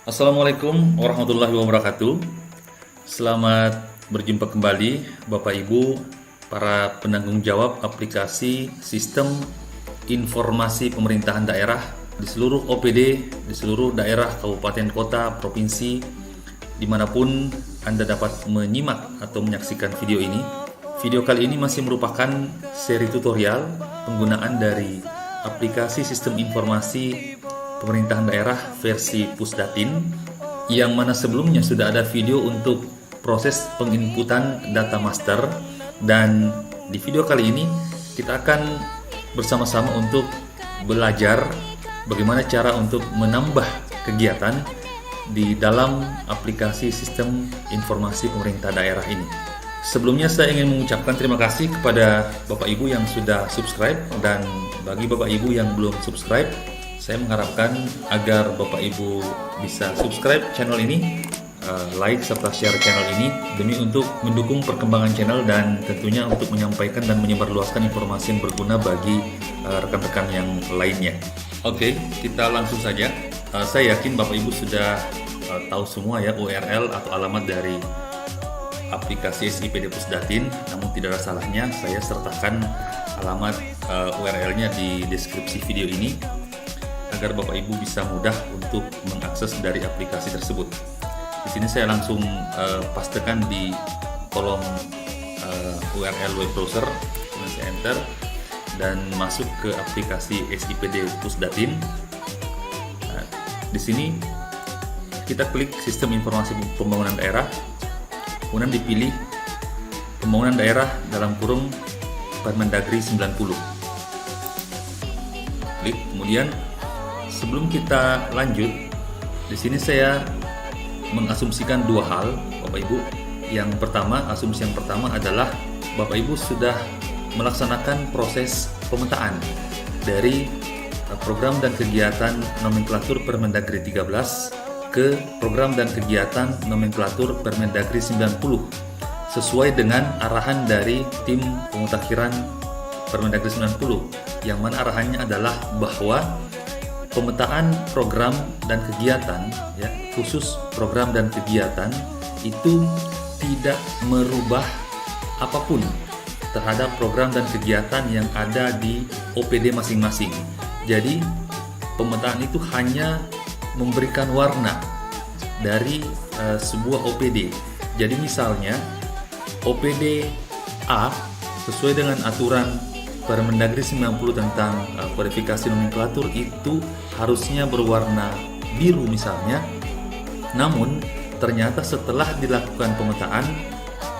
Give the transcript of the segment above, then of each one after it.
Assalamualaikum warahmatullahi wabarakatuh. Selamat berjumpa kembali Bapak Ibu, para penanggung jawab aplikasi sistem informasi pemerintahan daerah di seluruh OPD, di seluruh daerah, kabupaten, kota, provinsi, dimanapun Anda dapat menyimak atau menyaksikan video ini. Video kali ini masih merupakan seri tutorial penggunaan dari aplikasi sistem informasi pemerintahan daerah versi Pusdatin, yang mana sebelumnya sudah ada video untuk proses penginputan data master, dan di video kali ini kita akan bersama-sama untuk belajar bagaimana cara untuk menambah kegiatan di dalam aplikasi sistem informasi pemerintah daerah ini. Sebelumnya saya ingin mengucapkan terima kasih kepada Bapak Ibu yang sudah subscribe, dan bagi Bapak Ibu yang belum subscribe, saya mengharapkan agar Bapak Ibu bisa subscribe channel ini, like serta share channel ini demi untuk mendukung perkembangan channel dan tentunya untuk menyampaikan dan menyebarluaskan informasi yang berguna bagi rekan-rekan yang lainnya. Oke, kita langsung saja. Saya yakin Bapak Ibu sudah tahu semua ya URL atau alamat dari aplikasi SIPD Pusdatin, namun tidak ada salahnya saya sertakan alamat URL-nya di deskripsi video ini agar Bapak Ibu bisa mudah untuk mengakses dari aplikasi tersebut. Di sini saya langsung pastekan di kolom URL web browser, kemudian saya enter dan masuk ke aplikasi SIPD Pusdatin. Nah, di sini kita klik sistem informasi pembangunan daerah, kemudian dipilih pembangunan daerah dalam kurung Permendagri 90. Klik, kemudian sebelum kita lanjut, di sini saya mengasumsikan dua hal, Bapak Ibu. Yang pertama, asumsi yang pertama adalah Bapak Ibu sudah melaksanakan proses pemetaan dari program dan kegiatan nomenklatur Permendagri 13 ke program dan kegiatan nomenklatur Permendagri 90 sesuai dengan arahan dari tim pemutakhiran Permendagri 90, yang mana arahannya adalah bahwa pemetaan program dan kegiatan, ya, khusus program dan kegiatan itu tidak merubah apapun terhadap program dan kegiatan yang ada di OPD masing-masing. Jadi pemetaan itu hanya memberikan warna dari sebuah OPD. Jadi misalnya OPD A sesuai dengan aturan Permendagri 90 tentang kodifikasi nomenklatur itu harusnya berwarna biru misalnya. Namun ternyata setelah dilakukan pemetaan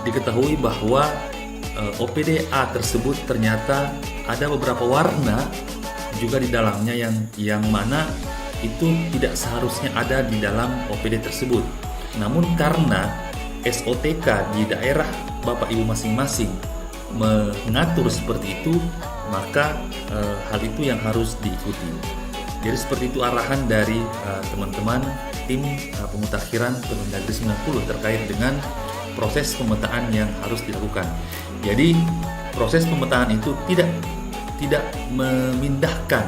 diketahui bahwa OPD A tersebut ternyata ada beberapa warna juga di dalamnya yang mana itu tidak seharusnya ada di dalam OPD tersebut. Namun karena SOTK di daerah Bapak Ibu masing-masing mengatur seperti itu, maka hal itu yang harus diikuti. Jadi seperti itu arahan dari teman-teman tim pemutakhiran Permendagri 90 terkait dengan proses pemetaan yang harus dilakukan. Jadi proses pemetaan itu tidak memindahkan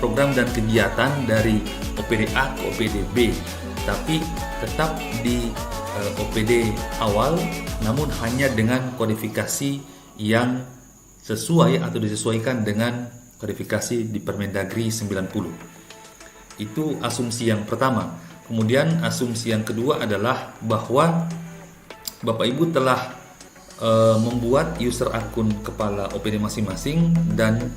program dan kegiatan dari OPD A ke OPD B, tapi tetap di OPD awal, namun hanya dengan kodifikasi yang sesuai atau disesuaikan dengan kodifikasi di Permendagri 90. Itu asumsi yang pertama. Kemudian asumsi yang kedua adalah bahwa Bapak Ibu telah membuat user akun kepala OPD masing-masing, dan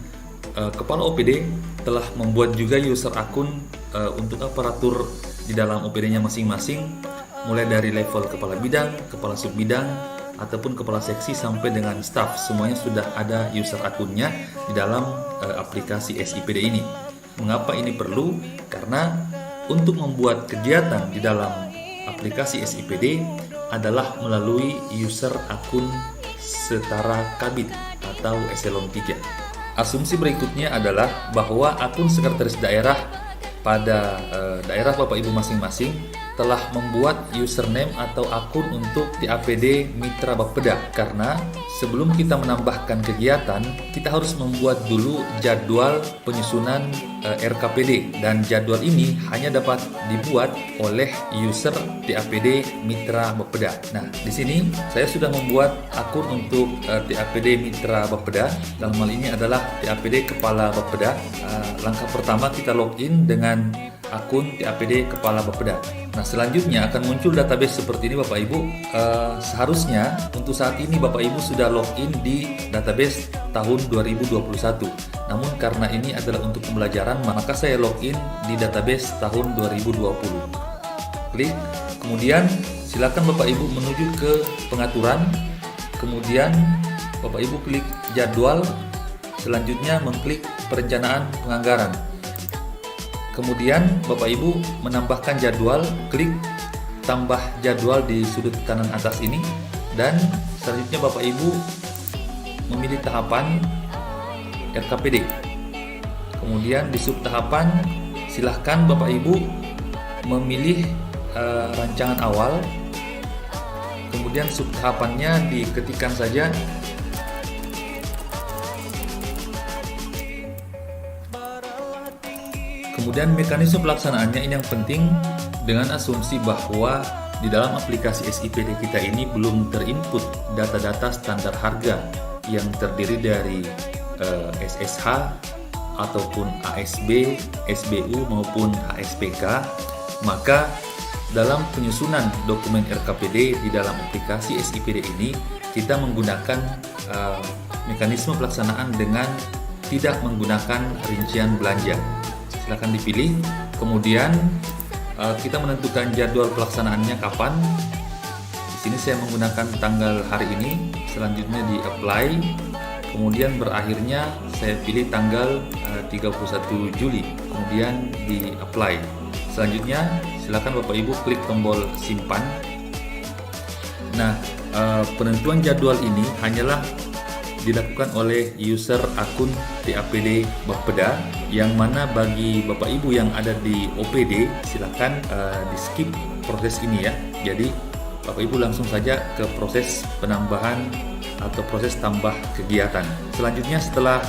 kepala OPD telah membuat juga user akun untuk aparatur di dalam OPD-nya masing-masing, mulai dari level kepala bidang, kepala subbidang, ataupun kepala seksi sampai dengan staff. Semuanya sudah ada user akunnya di dalam aplikasi SIPD ini. Mengapa ini perlu? Karena untuk membuat kegiatan di dalam aplikasi SIPD adalah melalui user akun setara kabit atau eselon 3. Asumsi berikutnya adalah bahwa akun sekretaris daerah pada daerah Bapak Ibu masing-masing telah membuat username atau akun untuk TAPD Mitra Bapeda, karena sebelum kita menambahkan kegiatan, kita harus membuat dulu jadwal penyusunan RKPD, dan jadwal ini hanya dapat dibuat oleh user TAPD Mitra Bapeda. Nah, di sini saya sudah membuat akun untuk TAPD Mitra Bapeda. Dalam hal ini adalah TAPD Kepala Bapeda. Langkah pertama kita login dengan akun TAPD Kepala Bapeda. Nah, selanjutnya akan muncul database seperti ini Bapak Ibu. Seharusnya untuk saat ini Bapak Ibu sudah login di database tahun 2021. Namun karena ini adalah untuk pembelajaran, maka saya login di database tahun 2020. Klik, kemudian silakan Bapak Ibu menuju ke pengaturan. Kemudian Bapak Ibu klik jadwal. Selanjutnya mengklik perencanaan penganggaran. Kemudian Bapak Ibu menambahkan jadwal, klik tambah jadwal di sudut kanan atas ini, dan selanjutnya Bapak Ibu memilih tahapan RKPD. Kemudian di sub tahapan silahkan Bapak Ibu memilih rancangan awal. Kemudian sub tahapannya diketikkan saja. Kemudian mekanisme pelaksanaannya ini yang penting, dengan asumsi bahwa di dalam aplikasi SIPD kita ini belum terinput data-data standar harga yang terdiri dari SSH ataupun ASB, SBU maupun HSPK, maka dalam penyusunan dokumen RKPD di dalam aplikasi SIPD ini kita menggunakan mekanisme pelaksanaan dengan tidak menggunakan rincian belanja. Silakan dipilih, kemudian kita menentukan jadwal pelaksanaannya kapan. Di sini saya menggunakan tanggal hari ini, selanjutnya di apply, kemudian berakhirnya saya pilih tanggal 31 Juli, kemudian di apply. Selanjutnya silakan Bapak Ibu klik tombol simpan. Nah, penentuan jadwal ini hanyalah dilakukan oleh user akun TAPD Bapeda, yang mana bagi Bapak Ibu yang ada di OPD silakan di skip proses ini ya. Jadi Bapak Ibu langsung saja ke proses penambahan atau proses tambah kegiatan. Selanjutnya setelah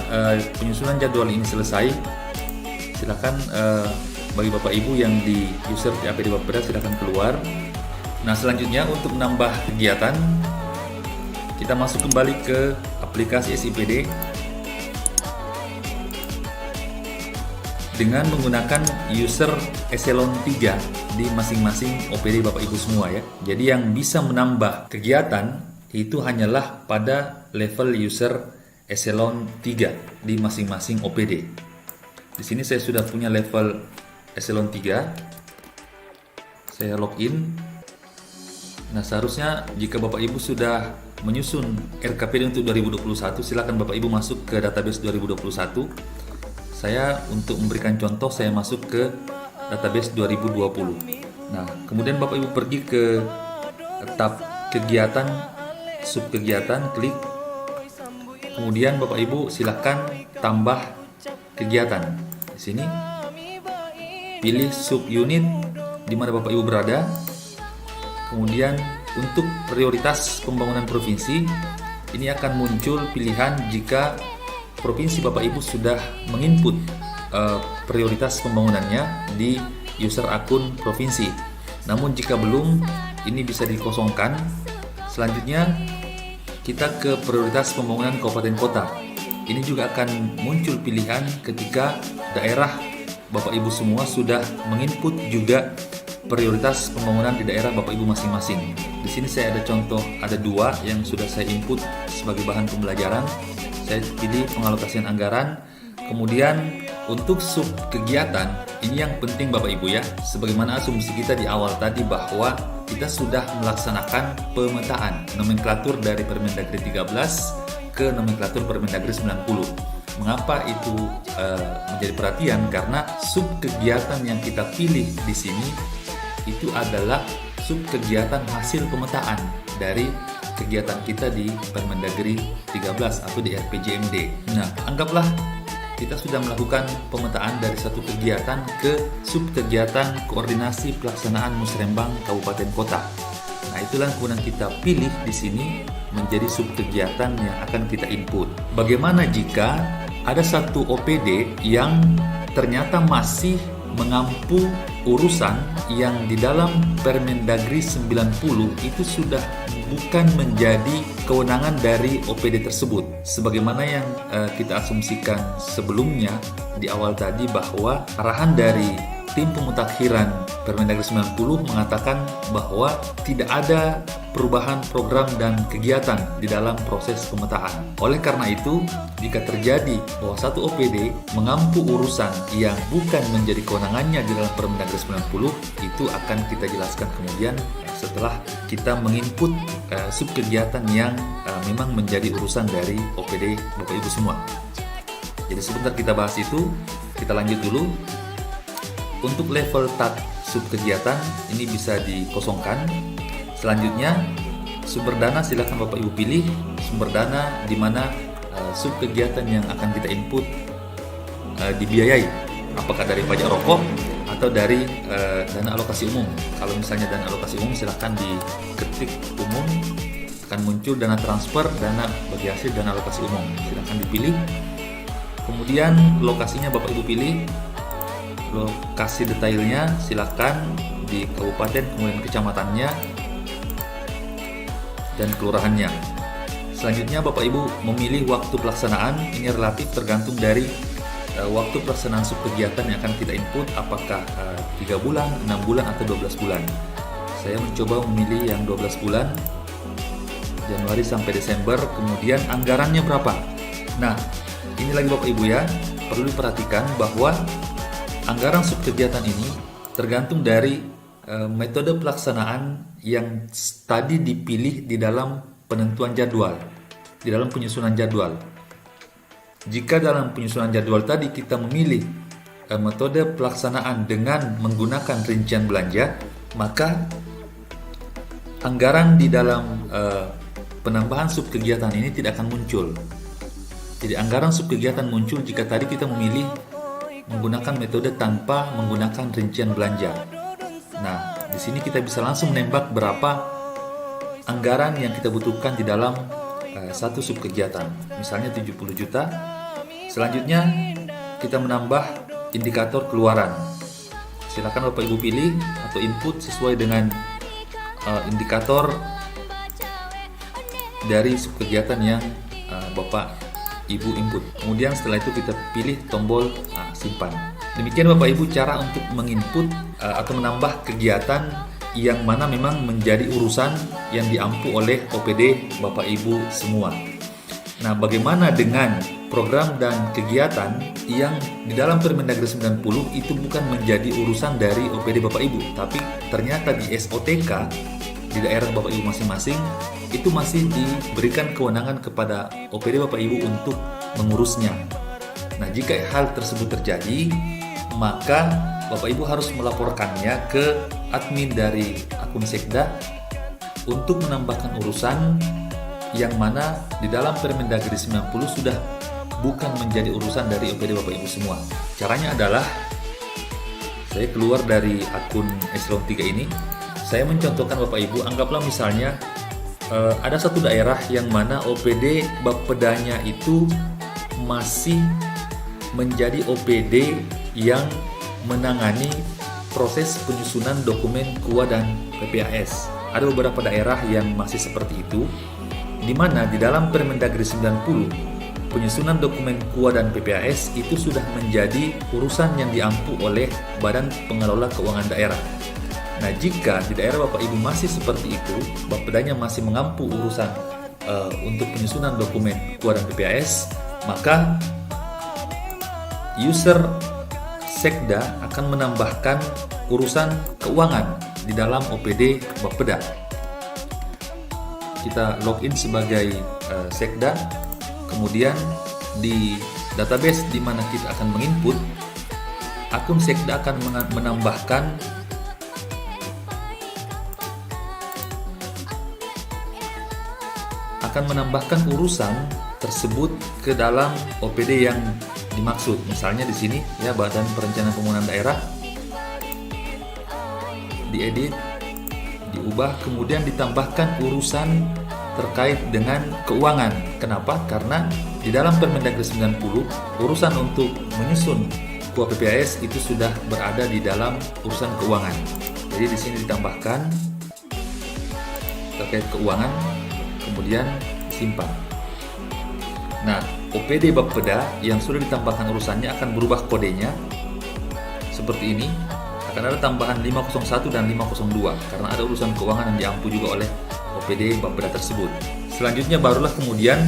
penyusunan jadwal ini selesai, silakan bagi Bapak Ibu yang di user TAPD Bapeda silakan keluar. Nah, selanjutnya untuk menambah kegiatan, kita masuk kembali ke aplikasi SIPD dengan menggunakan user eselon 3 di masing-masing OPD Bapak Ibu semua ya. Jadi yang bisa menambah kegiatan itu hanyalah pada level user eselon 3 di masing-masing OPD. Di sini saya sudah punya level eselon 3. Saya login. Nah, seharusnya jika Bapak Ibu sudah menyusun RKPD untuk 2021, silakan Bapak Ibu masuk ke database 2021. Saya untuk memberikan contoh, saya masuk ke database 2020. Nah, kemudian Bapak Ibu pergi ke tab kegiatan, sub kegiatan, klik. Kemudian Bapak Ibu silakan tambah kegiatan. Di sini pilih sub unit di mana Bapak Ibu berada. Kemudian untuk prioritas pembangunan provinsi, ini akan muncul pilihan jika provinsi Bapak Ibu sudah menginput prioritas pembangunannya di user akun provinsi. Namun jika belum, ini bisa dikosongkan. Selanjutnya kita ke prioritas pembangunan kabupaten kota. Ini juga akan muncul pilihan ketika daerah Bapak Ibu semua sudah menginput juga prioritas pembangunan di daerah Bapak Ibu masing-masing. Di sini saya ada contoh, ada 2 yang sudah saya input sebagai bahan pembelajaran. Saya pilih pengalokasian anggaran. Kemudian untuk sub kegiatan, ini yang penting Bapak Ibu ya. Sebagaimana asumsi kita di awal tadi bahwa kita sudah melaksanakan pemetaan nomenklatur dari Permendagri 13 ke nomenklatur Permendagri 90. Mengapa itu menjadi perhatian? Karena sub kegiatan yang kita pilih di sini itu adalah sub kegiatan hasil pemetaan dari kegiatan kita di Permendagri 13 atau di RPJMD. Nah, anggaplah kita sudah melakukan pemetaan dari satu kegiatan ke subkegiatan koordinasi pelaksanaan musrembang kabupaten kota. Nah, itulah kemudian kita pilih di sini menjadi subkegiatan yang akan kita input. Bagaimana jika ada satu OPD yang ternyata masih mengampu urusan yang di dalam Permendagri 90 itu sudah bukan menjadi kewenangan dari OPD tersebut. Sebagaimana yang kita asumsikan sebelumnya di awal tadi, bahwa arahan dari tim pemutakhiran Permendagri 90 mengatakan bahwa tidak ada perubahan program dan kegiatan di dalam proses pemetaan. Oleh karena itu, jika terjadi bahwa satu OPD mengampu urusan yang bukan menjadi kewenangannya di dalam Permendagri 90, itu akan kita jelaskan kemudian setelah kita menginput subkegiatan yang memang menjadi urusan dari OPD Bapak Ibu semua. Jadi sebentar kita bahas itu, kita lanjut dulu. Untuk level tat subkegiatan ini bisa dikosongkan. Selanjutnya, sumber dana silakan Bapak Ibu pilih sumber dana di mana subkegiatan yang akan kita input dibiayai, apakah dari pajak rokok atau dari dana alokasi umum. Kalau misalnya dana alokasi umum, silakan diketik umum, akan muncul dana transfer, dana bagi hasil dana alokasi umum, silakan dipilih. Kemudian lokasinya Bapak Ibu pilih, lokasi detailnya silakan di kabupaten, kemudian kecamatannya dan kelurahannya. Selanjutnya Bapak Ibu memilih waktu pelaksanaan. Ini relatif tergantung dari waktu pelaksanaan subkegiatan yang akan kita input, apakah 3 bulan, 6 bulan, atau 12 bulan. Saya mencoba memilih yang 12 bulan, Januari sampai Desember. Kemudian anggarannya berapa? Nah, ini lagi Bapak Ibu ya, perlu diperhatikan bahwa anggaran subkegiatan ini tergantung dari metode pelaksanaan yang tadi dipilih di dalam penentuan jadwal, di dalam penyusunan jadwal. Jika dalam penyusunan jadwal tadi kita memilih metode pelaksanaan dengan menggunakan rincian belanja, maka anggaran di dalam penambahan subkegiatan ini tidak akan muncul. Jadi anggaran subkegiatan muncul jika tadi kita memilih menggunakan metode tanpa menggunakan rincian belanja. Nah, di sini kita bisa langsung menembak berapa anggaran yang kita butuhkan di dalam satu subkegiatan. Misalnya 70 juta. Selanjutnya kita menambah indikator keluaran. Silakan Bapak Ibu pilih atau input sesuai dengan indikator dari subkegiatan yang Bapak Ibu input. Kemudian setelah itu kita pilih tombol simpan. Demikian Bapak Ibu cara untuk menginput atau menambah kegiatan yang mana memang menjadi urusan yang diampu oleh OPD Bapak Ibu semua. Nah, bagaimana dengan program dan kegiatan yang di dalam Permendagri 90 itu bukan menjadi urusan dari OPD Bapak Ibu, tapi ternyata di SOTK di daerah Bapak Ibu masing-masing itu masih diberikan kewenangan kepada OPD Bapak Ibu untuk mengurusnya. Nah, jika hal tersebut terjadi, maka Bapak Ibu harus melaporkannya ke admin dari akun Sekda untuk menambahkan urusan yang mana di dalam Permendagri 90 sudah bukan menjadi urusan dari OPD Bapak Ibu semua. Caranya adalah saya keluar dari akun Eselon 3 ini. Saya mencontohkan Bapak Ibu, anggaplah misalnya ada satu daerah yang mana OPD Bapedanya itu masih menjadi OPD yang menangani proses penyusunan dokumen KUA dan PPAS. Ada beberapa daerah yang masih seperti itu, di mana di dalam Permendagri 90 penyusunan dokumen KUA dan PPAS itu sudah menjadi urusan yang diampu oleh Badan Pengelola Keuangan Daerah. Nah, jika di daerah Bapak Ibu masih seperti itu, Bapedanya masih mengampu urusan untuk penyusunan dokumen KUA dan PPAS, maka user Sekda akan menambahkan urusan keuangan di dalam OPD Bapeda. Kita login sebagai Sekda, kemudian di database di mana kita akan menginput, akun Sekda akan menambahkan urusan tersebut ke dalam OPD yang dimaksud. Misalnya di sini ya, Badan Perencanaan Pembangunan Daerah, diedit, diubah, kemudian ditambahkan urusan terkait dengan keuangan. Kenapa? Karena di dalam Permendagri 90, urusan untuk menyusun KUA PPAS itu sudah berada di dalam urusan keuangan. Jadi di sini ditambahkan terkait keuangan, kemudian simpan. Nah, OPD Bapeda yang sudah ditambahkan urusannya akan berubah kodenya seperti ini. Akan ada tambahan 501 dan 502 karena ada urusan keuangan yang diampu juga oleh OPD Bapeda tersebut. Selanjutnya barulah kemudian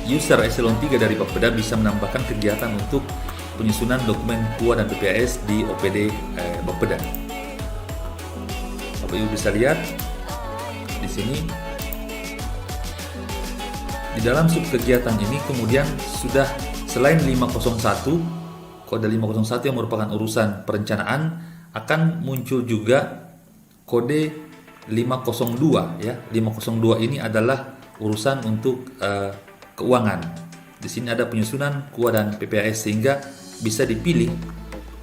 user eselon 3 dari Bapeda bisa menambahkan kegiatan untuk penyusunan dokumen KUA dan PPAS di OPD Bapeda. Bapak Ibu bisa lihat di sini. Di dalam sub kegiatan ini kemudian sudah selain 501, kode 501 yang merupakan urusan perencanaan, akan muncul juga kode 502 ya. 502 ini adalah urusan untuk keuangan. Di sini ada penyusunan KUA dan PPAS sehingga bisa dipilih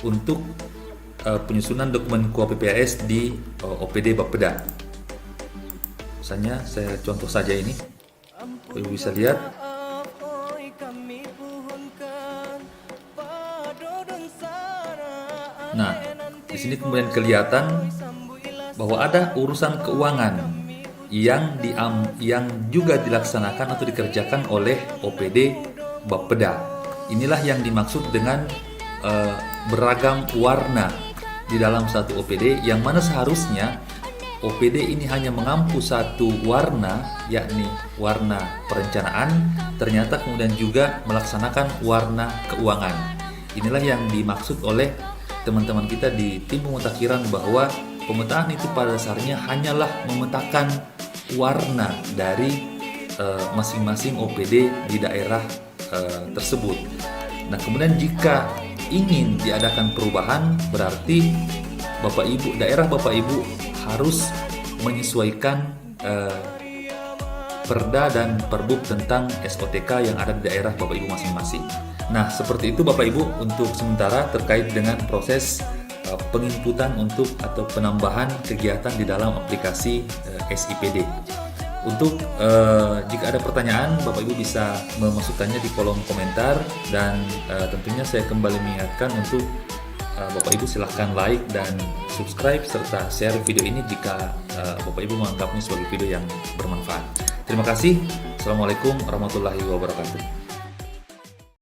untuk penyusunan dokumen KUA PPAS di OPD Bapeda. Misalnya saya contoh saja ini. Ibu bisa lihat. Nah, di sini kemudian kelihatan bahwa ada urusan keuangan yang juga dilaksanakan atau dikerjakan oleh OPD Bapeda. Inilah yang dimaksud dengan beragam warna di dalam satu OPD, yang mana seharusnya OPD ini hanya mengampu satu warna, yakni warna perencanaan, ternyata kemudian juga melaksanakan warna keuangan. Inilah yang dimaksud oleh teman-teman kita di tim pemutakhiran, bahwa pemetaan itu pada dasarnya hanyalah memetakan warna dari masing-masing OPD di daerah tersebut. Nah, kemudian jika ingin diadakan perubahan, berarti daerah Bapak Ibu harus menyesuaikan perda dan perbub tentang SOTK yang ada di daerah Bapak Ibu masing-masing. Nah, seperti itu Bapak Ibu untuk sementara terkait dengan proses penginputan untuk atau penambahan kegiatan di dalam aplikasi SIPD. Untuk jika ada pertanyaan, Bapak Ibu bisa memasukkannya di kolom komentar, dan tentunya saya kembali mengingatkan untuk Bapak Ibu silahkan like dan subscribe serta share video ini jika Bapak Ibu menganggapnya sebagai video yang bermanfaat. Terima kasih. Assalamualaikum warahmatullahi wabarakatuh.